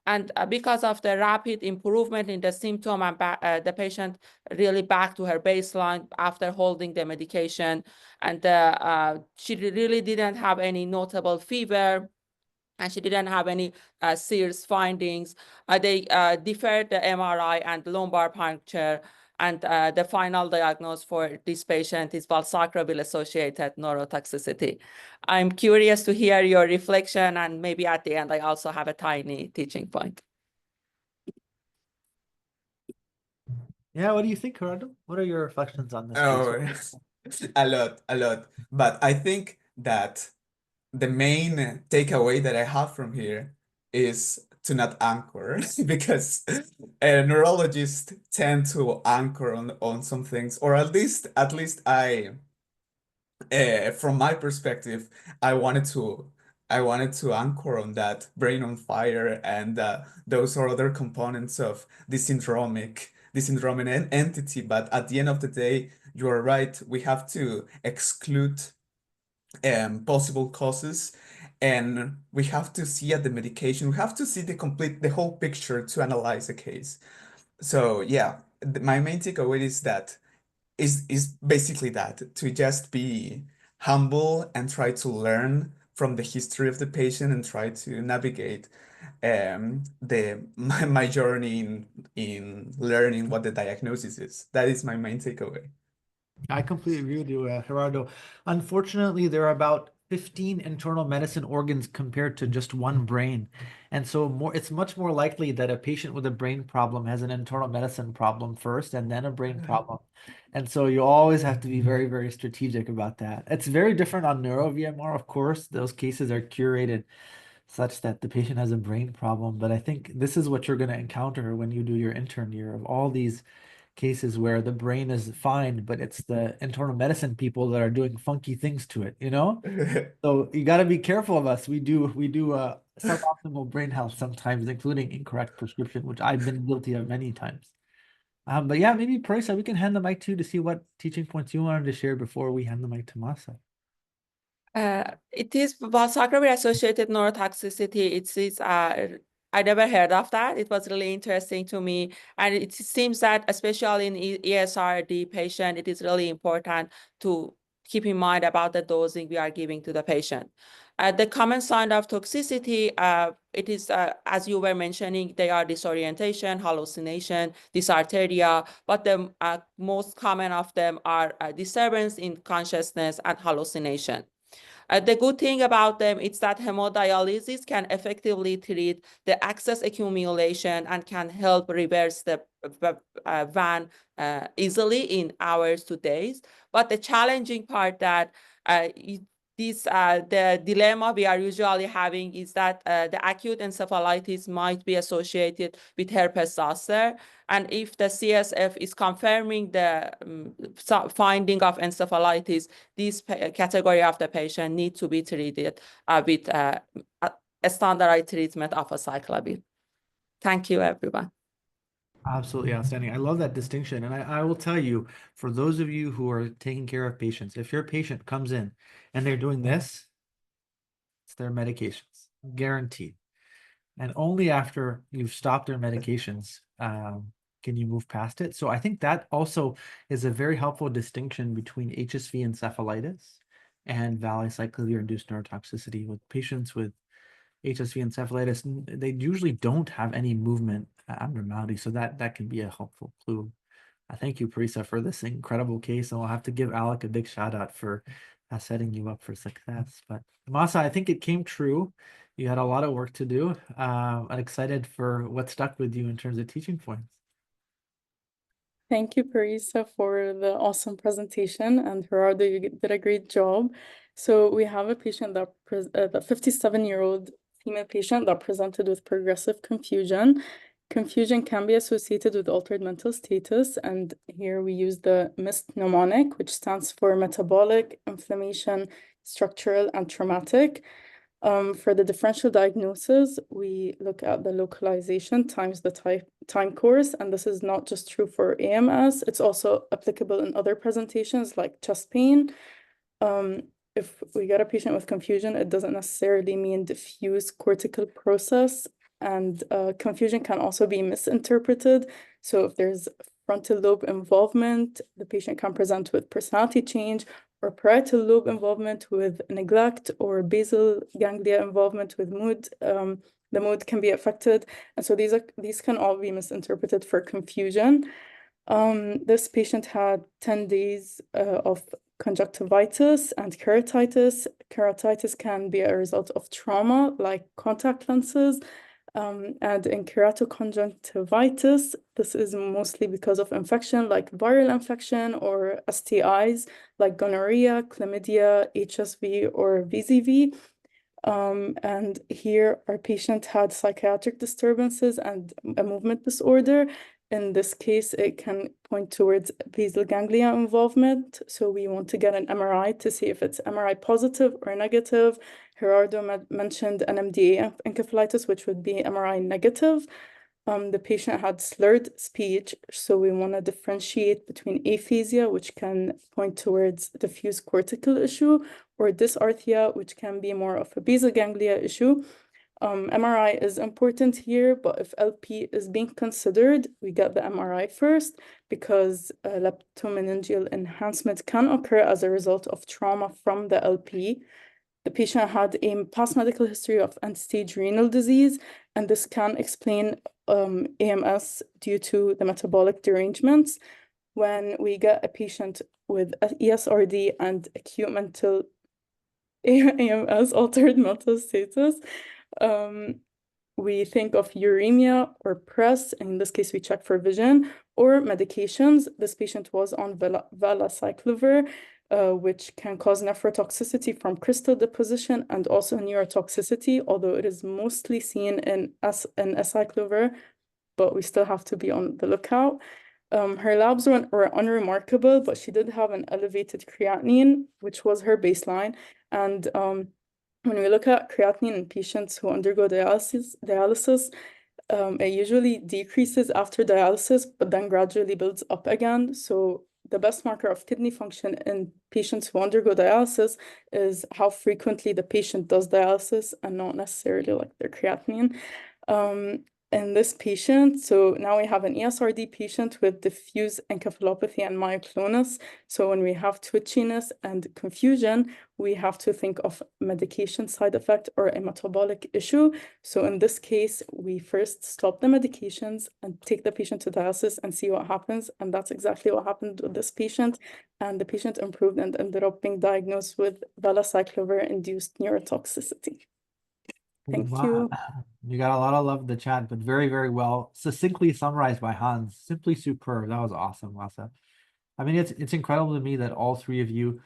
And because of the rapid improvement in the symptom, and the patient really back to her baseline after holding the medication. And she really didn't have any notable fever, and she didn't have any serious findings. They deferred the MRI and lumbar puncture, and the final diagnosis for this patient is valsarcovir-associated neurotoxicity. I'm curious to hear your reflection, and maybe at the end, I also have a tiny teaching point. Yeah, what do you think, Gerardo? What are your reflections on this Oh, case? a lot. But I think that the main takeaway that I have from here is to not anchor because neurologists tend to anchor on some things, or at least I from my perspective, I wanted to anchor on that brain on fire and those are other components of the syndromic entity. But at the end of the day, you are right. We have to exclude possible causes, and we have to see at the medication. We have to see the whole picture to analyze the case. So yeah, my main takeaway is that is basically that, to just be humble and try to learn from the history of the patient and try to navigate my journey in learning what the diagnosis is. That is my main takeaway. I completely agree with you, Gerardo. Unfortunately, there are about 15 internal medicine organs compared to just one brain. And so it's much more likely that a patient with a brain problem has an internal medicine problem first and then a brain problem. And so you always have to be very, very strategic about that. It's very different on neuro VMR, of course. Those cases are curated such that the patient has a brain problem. But I think this is what you're going to encounter when you do your intern year, of all these cases where the brain is fine, but it's the internal medicine people that are doing funky things to it, you know? So you got to be careful of us. We do suboptimal brain health sometimes, including incorrect prescription, which I've been guilty of many times. But yeah, maybe Parisa, we can hand the mic to you to see what teaching points you wanted to share before we hand the mic to Masa. It is valsarcovir-associated neurotoxicity. It is I never heard of that. It was really interesting to me, and it seems that especially in ESRD patient, it is really important to keep in mind about the dosing we are giving to the patient. The common sign of toxicity, it is as you were mentioning, they are disorientation, hallucination, dysarthria, but the most common of them are disturbance in consciousness and hallucination. The good thing about them is that hemodialysis can effectively treat the excess accumulation and can help reverse the VAN easily in hours to days. But the challenging part that the dilemma we are usually having is that the acute encephalitis might be associated with herpes zoster. And if the CSF is confirming the finding of encephalitis, this category of the patient need to be treated with a standardized treatment of acyclovir. Thank you, everyone. Absolutely outstanding. I love that distinction. And I will tell you, for those of you who are taking care of patients, if your patient comes in and they're doing this, it's their medications, guaranteed. And only after you've stopped their medications can you move past it. So I think that also is a very helpful distinction between HSV encephalitis and valacyclovir-induced neurotoxicity. With patients with HSV encephalitis, they usually don't have any movement abnormality, so that can be a helpful clue. Thank you, Parisa, for this incredible case, and I'll have to give Alec a big shout out for setting you up for success. But Masa, I think it came true. You had a lot of work to do. I'm excited for what stuck with you in terms of teaching points. Thank you, Parisa, for the awesome presentation, and Gerardo, you did a great job. So we have a patient that the 57-year-old female patient that presented with progressive confusion. Confusion can be associated with altered mental status, and here we use the MIST mnemonic, which stands for metabolic, inflammation, structural, and traumatic. For the differential diagnosis, we look at the localization times the time course, and this is not just true for AMS, it's also applicable in other presentations like chest pain. If we get a patient with confusion, it doesn't necessarily mean diffuse cortical process, and confusion can also be misinterpreted. So if there's frontal lobe involvement, the patient can present with personality change, or parietal lobe involvement with neglect, or basal ganglia involvement with mood. The mood can be affected, and so these can all be misinterpreted for confusion. This patient had 10 days of conjunctivitis and keratitis. Keratitis can be a result of trauma, like contact lenses. And in keratoconjunctivitis, this is mostly because of infection, like viral infection, or STIs, like gonorrhea, chlamydia, HSV, or VZV. And here our patient had psychiatric disturbances and a movement disorder. In this case, it can point towards basal ganglia involvement. So we want to get an MRI to see if it's MRI positive or negative. Gerardo mentioned NMDA encephalitis, which would be MRI negative. The patient had slurred speech, so we want to differentiate between aphasia, which can point towards diffuse cortical issue, or dysarthria, which can be more of a basal ganglia issue. MRI is important here, but if LP is being considered, we get the MRI first, because leptomeningeal enhancement can occur as a result of trauma from the LP. The patient had a past medical history of end-stage renal disease, and this can explain AMS due to the metabolic derangements. When we get a patient with ESRD and acute mental AMS, altered mental status, we think of uremia or PRES. In this case, we check for vision or medications. This patient was on valacyclovir, which can cause nephrotoxicity from crystal deposition and also neurotoxicity, although it is mostly seen in acyclovir, but we still have to be on the lookout. Her labs were unremarkable, but she did have an elevated creatinine, which was her baseline. And when we look at creatinine in patients who undergo dialysis, it usually decreases after dialysis, but then gradually builds up again. So the best marker of kidney function in patients who undergo dialysis is how frequently the patient does dialysis, and not necessarily like their creatinine. In this patient, so now we have an ESRD patient with diffuse encephalopathy and myoclonus. So when we have twitchiness and confusion, we have to think of medication side effect or a metabolic issue. So in this case, we first stop the medications and take the patient to dialysis and see what happens. And that's exactly what happened with this patient. And the patient improved and ended up being diagnosed with valacyclovir-induced neurotoxicity. Thank you. You got a lot of love in the chat, but very, very well succinctly summarized by Hans. Simply superb. That was awesome, Lasa. I mean, it's incredible to me that all three of you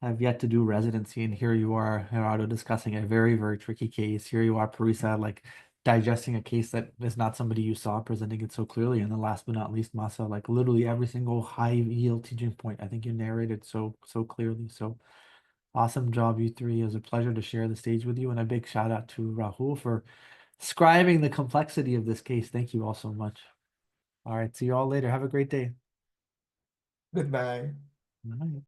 have yet to do residency, and here you are, Gerardo, discussing a very, very tricky case. Here you are, Parisa, like digesting a case that is not somebody you saw, presenting it so clearly. And then last but not least, Masa, like literally every single high yield teaching point, I think you narrated so clearly. So awesome job, you three. It was a pleasure to share the stage with you, and a big shout out to Rahul for describing the complexity of this case. Thank you all so much. All right, see you all later. Have a great day. Goodbye. Bye.